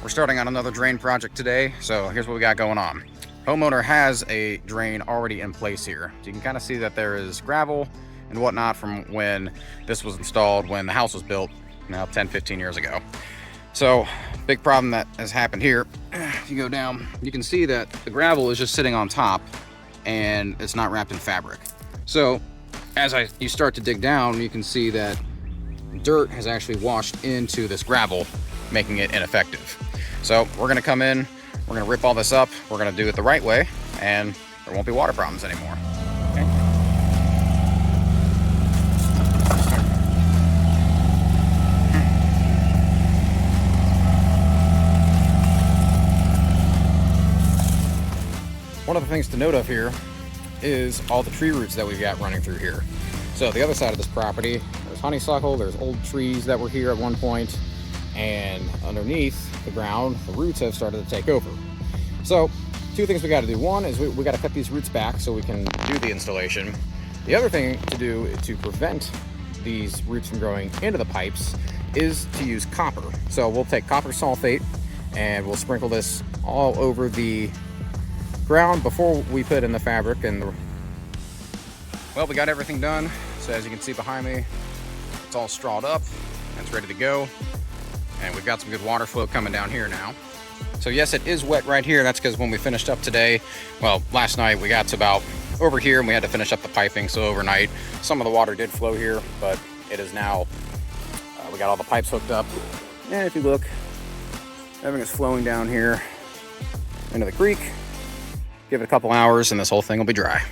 We're starting on another drain project today, so here's what we got going on. Homeowner has a drain already in place here. So you can kind of see that there is gravel and whatnot from when this was installed, when the house was built, now 10, 15 years ago. So, big problem that has happened here, if you go down, you can see that the gravel is just sitting on top and it's not wrapped in fabric. So, as you start to dig down, you can see that dirt has actually washed into this gravel, making it ineffective. So we're gonna come in, we're gonna rip all this up, we're gonna do it the right way, and there won't be water problems anymore. Okay. One of the things to note of here is all the tree roots that we've got running through here. So the other side of this property, there's honeysuckle, there's old trees that were here at one point, and underneath the ground, the roots have started to take over. So two things we got to do. One is we got to cut these roots back so we can do the installation. The other thing to do to prevent these roots from growing into the pipes is to use copper. So we'll take copper sulfate and we'll sprinkle this all over the ground before we put in the fabric. And well, we got everything done. So as you can see behind me, it's all strawed up and it's ready to go. And we've got some good water flow coming down here now. So yes, it is wet right here. That's because when we finished up today, well, last night we got to about over here and we had to finish up the piping. So overnight, some of the water did flow here, but it is now, we got all the pipes hooked up. And if you look, everything is flowing down here into the creek. Give it a couple hours and this whole thing will be dry.